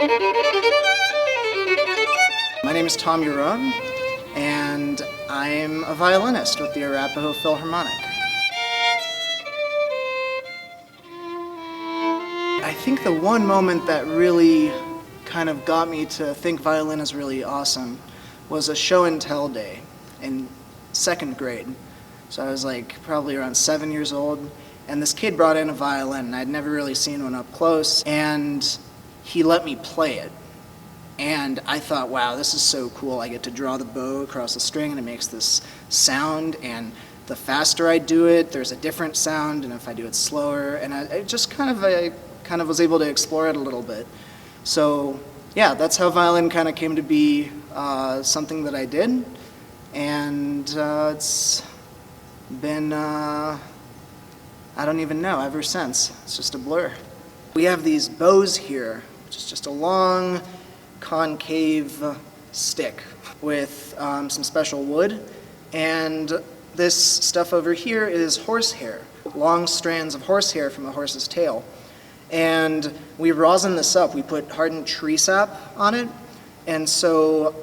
My name is Yaron, and I'm a violinist with the Arapahoe Philharmonic. I think the one moment that really kind of got me to think violin is really awesome was a show and tell day in second grade. So I was like probably around 7 years old, and this kid brought in a violin, and I'd never really seen one up close, and he let me play it. And I thought, wow, this is so cool. I get to draw the bow across the string and it makes this sound, and the faster I do it, there's a different sound, and if I do it slower, and I just kind of was able to explore it a little bit. So yeah, that's how violin kind of came to be something that I did, and it's been, I don't even know, ever since. It's just a blur. We have these bows here, which is just a long, concave stick with some special wood, and this stuff over here is horsehair, long strands of horsehair from a horse's tail. And we rosin this up. We put hardened tree sap on it, and so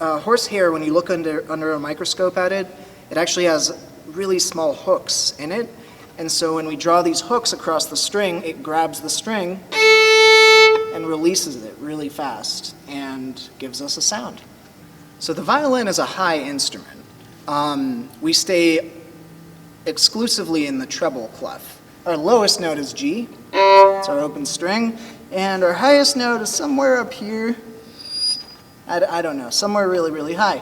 horsehair, when you look under a microscope at it, it actually has really small hooks in it, and so when we draw these hooks across the string, it grabs the string and releases it really fast and gives us a sound. So the violin is a high instrument. We stay exclusively in the treble clef. Our lowest note is G, it's our open string, and our highest note is somewhere up here. I don't know, somewhere really, really high.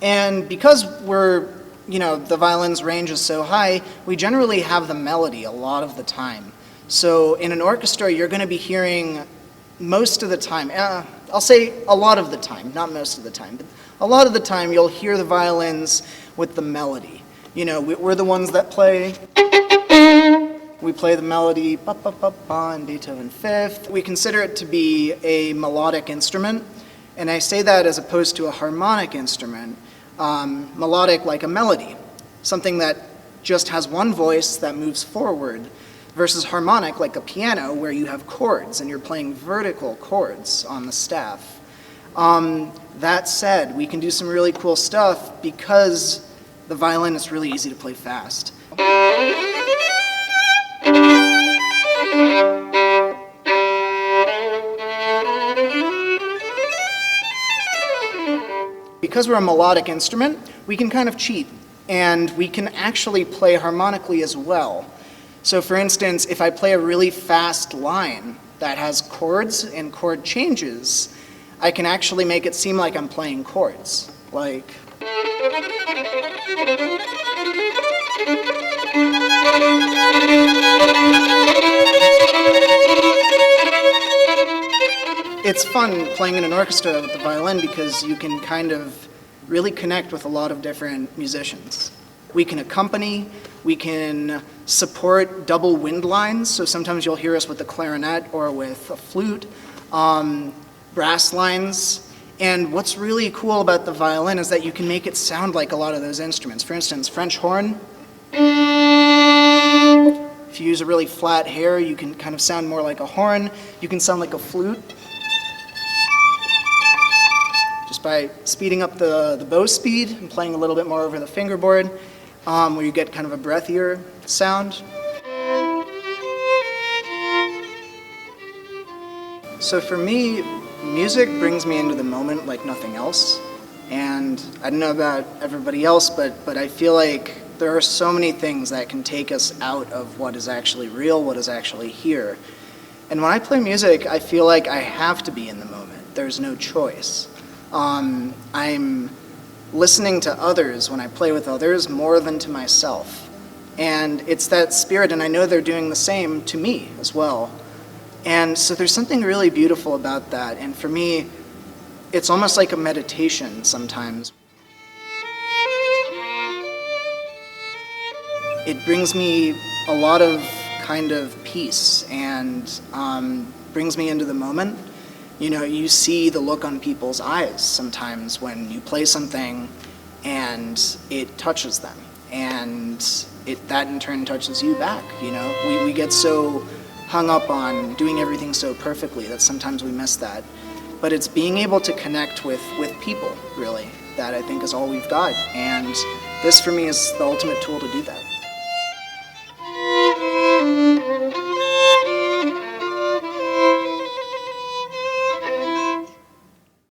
And because the violin's range is so high, we generally have the melody a lot of the time. So in an orchestra, you're going to be hearing most of the time, I'll say a lot of the time, not most of the time, but a lot of the time you'll hear the violins with the melody. You know, we're the ones that play. We play the melody ba ba ba ba in Beethoven Fifth. We consider it to be a melodic instrument, and I say that as opposed to a harmonic instrument. Melodic like a melody, something that just has one voice that moves forward, versus harmonic like a piano where you have chords and you're playing vertical chords on the staff. That said, we can do some really cool stuff because the violin is really easy to play fast. Because we're a melodic instrument, we can kind of cheat, and we can actually play harmonically as well. So for instance, if I play a really fast line that has chords and chord changes, I can actually make it seem like I'm playing chords. Like... It's fun playing in an orchestra with the violin because you can kind of really connect with a lot of different musicians. We can accompany, we can support double wind lines, so sometimes you'll hear us with the clarinet or with a flute, brass lines, and what's really cool about the violin is that you can make it sound like a lot of those instruments. For instance, French horn. If you use a really flat hair, you can kind of sound more like a horn. You can sound like a flute, just by speeding up the bow speed and playing a little bit more over the fingerboard, where you get kind of a breathier sound. So for me, music brings me into the moment like nothing else. And I don't know about everybody else, but I feel like there are so many things that can take us out of what is actually real, what is actually here. And when I play music, I feel like I have to be in the moment. There's no choice. I'm listening to others when I play with others more than to myself. And it's that spirit, and I know they're doing the same to me as well. And so there's something really beautiful about that. And for me, it's almost like a meditation sometimes. It brings me a lot of kind of peace and brings me into the moment. You know, you see the look on people's eyes sometimes when you play something and it touches them, and that in turn touches you back. You know, we get so hung up on doing everything so perfectly that sometimes we miss that. But it's being able to connect with people, really, that I think is all we've got. And this, for me, is the ultimate tool to do that.